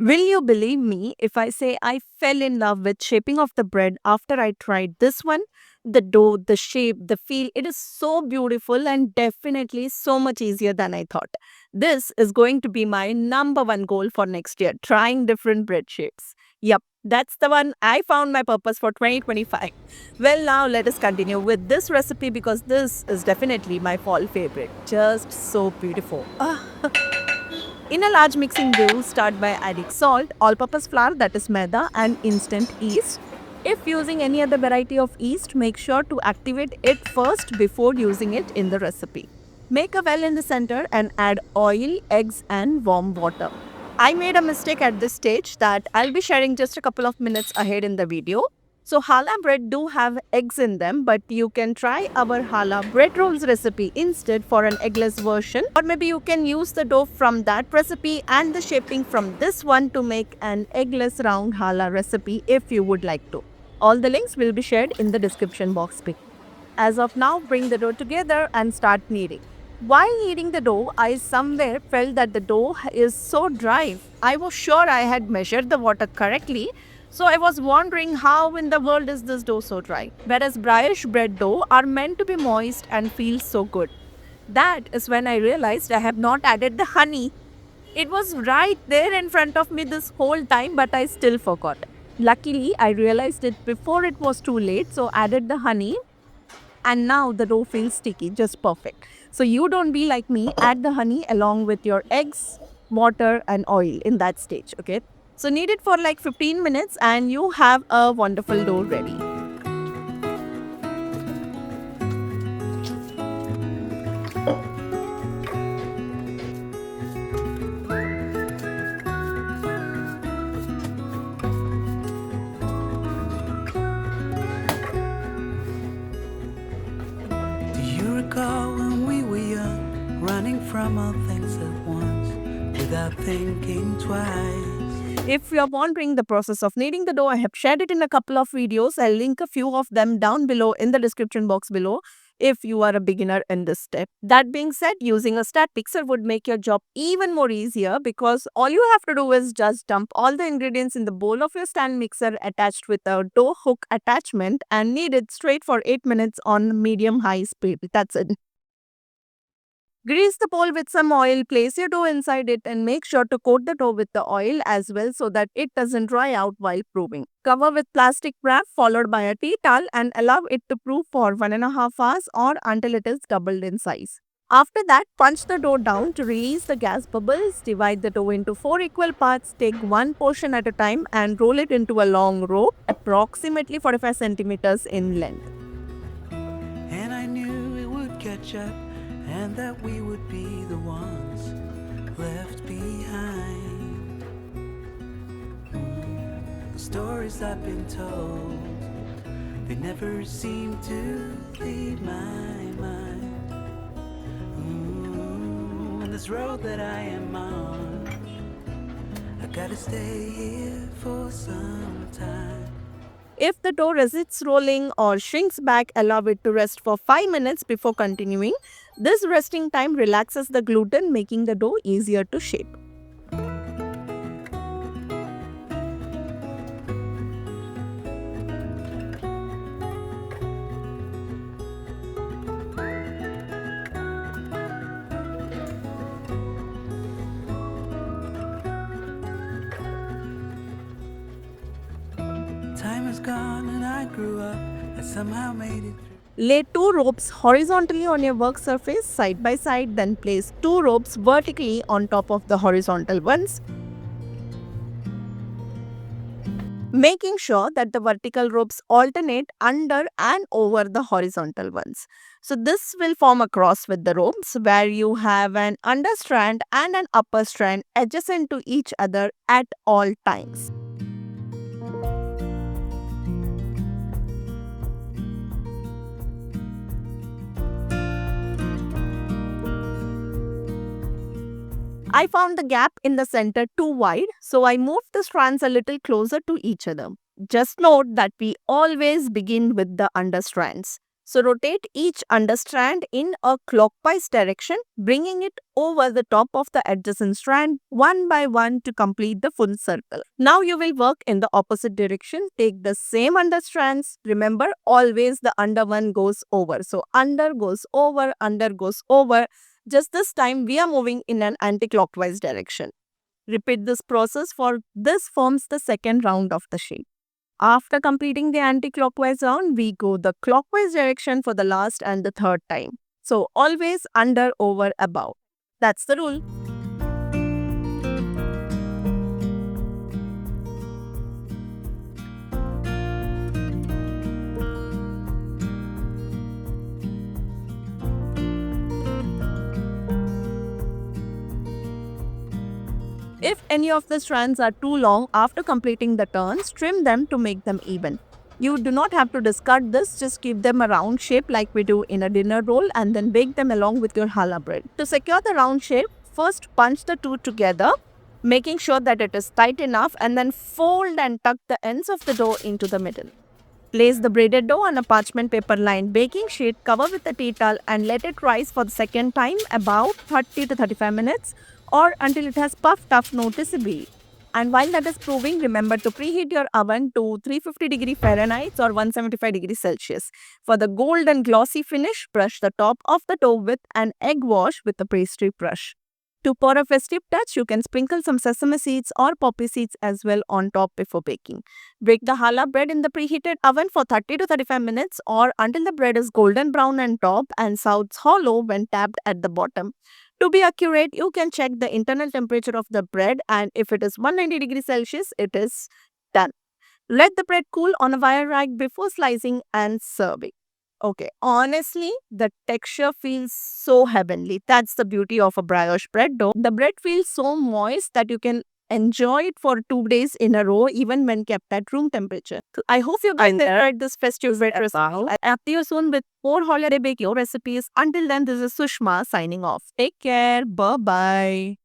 Will you believe me if I say I fell in love with shaping of the bread after I tried this one? The dough, the shape, the feel, it is so beautiful and definitely so much easier than I thought. This is going to be my number one goal for next year, trying different bread shapes. Yup, that's the one I found my purpose for 2025. Well, now let us continue with this recipe because this is definitely my fall favorite. Just so beautiful. In a large mixing bowl, start by adding salt, all-purpose flour that is maida and instant yeast. If using any other variety of yeast, make sure to activate it first before using it in the recipe. Make a well in the center and add oil, eggs and warm water. I made a mistake at this stage that I'll be sharing just a couple of minutes ahead in the video. So challah bread do have eggs in them, but you can try our challah bread rolls recipe instead for an eggless version. Or maybe you can use the dough from that recipe and the shaping from this one to make an eggless round challah recipe if you would like to. All the links will be shared in the description box below. As of now, bring the dough together and start kneading. While kneading the dough, I somewhere felt that the dough is so dry. I was sure I had measured the water correctly, so I was wondering how in the world is this dough so dry? Whereas brioche bread dough are meant to be moist and feel so good. That is when I realized I have not added the honey. It was right there in front of me this whole time, but I still forgot. Luckily, I realized it before it was too late, so added the honey and now the dough feels sticky, just perfect. So you don't be like me, add the honey along with your eggs, water and oil in that stage, okay? So knead it for like 15 minutes and you have a wonderful dough ready. Do you recall when we were young, running from all things at once, without thinking twice? If you are wondering the process of kneading the dough, I have shared it in a couple of videos. I'll link a few of them down below in the description box below if you are a beginner in this step. That being said, using a stand mixer would make your job even more easier because all you have to do is just dump all the ingredients in the bowl of your stand mixer attached with a dough hook attachment and knead it straight for 8 minutes on medium-high speed. That's it. Grease the bowl with some oil, place your dough inside it and make sure to coat the dough with the oil as well so that it doesn't dry out while proving. Cover with plastic wrap followed by a tea towel and allow it to prove for 1.5 hours or until it is doubled in size. After that, punch the dough down to release the gas bubbles. Divide the dough into 4 equal parts. Take one portion at a time and roll it into a long rope approximately 45 centimeters in length. And I knew it would catch up, and that we would be the ones left behind. The stories I've been told, they never seem to leave my mind. And this road that I am on, I gotta stay here for some time. If the dough resists rolling or shrinks back, allow it to rest for 5 minutes before continuing. This resting time relaxes the gluten, making the dough easier to shape. Time is gone and I grew up, I somehow made it through. Lay 2 ropes horizontally on your work surface side by side, then place 2 ropes vertically on top of the horizontal ones, making sure that the vertical ropes alternate under and over the horizontal ones. So this will form a cross with the ropes where you have an under strand and an upper strand adjacent to each other at all times. I found the gap in the center too wide, so I moved the strands a little closer to each other. Just note that we always begin with the under strands. So rotate each understrand in a clockwise direction, bringing it over the top of the adjacent strand one by one to complete the full circle. Now you will work in the opposite direction. Take the same understrands. Remember, always the under one goes over. So under goes over, under goes over. Just this time we are moving in an anti-clockwise direction. Repeat this process for this forms the second round of the shape. After completing the anti-clockwise round, we go the clockwise direction for the last and the third time. So always under, over, above. That's the rule. If any of the strands are too long after completing the turns, trim them to make them even. You do not have to discard this, just give them a round shape like we do in a dinner roll and then bake them along with your challah bread. To secure the round shape, first punch the two together, making sure that it is tight enough, and then fold and tuck the ends of the dough into the middle. Place the braided dough on a parchment paper lined baking sheet, cover with a tea towel and let it rise for the second time about 30 to 35 minutes or until it has puffed up noticeably. And while that is proving, remember to preheat your oven to 350 Fahrenheit or 175 Celsius. For the golden glossy finish, brush the top of the dough with an egg wash with a pastry brush. To pour a festive touch, you can sprinkle some sesame seeds or poppy seeds as well on top before baking. Bake the challah bread in the preheated oven for 30 to 35 minutes or until the bread is golden brown on top and sounds hollow when tapped at the bottom. To be accurate, you can check the internal temperature of the bread, and if it is 190 Celsius, it is done. Let the bread cool on a wire rack before slicing and serving. Okay, honestly, the texture feels so heavenly. That's the beauty of a brioche bread dough. The bread feels so moist that you can enjoy it for 2 days in a row, even when kept at room temperature. So I hope you guys enjoyed this festive bread recipe. I'll see you soon with more holiday baking recipes. Until then, this is Sushma signing off. Take care. Bye bye.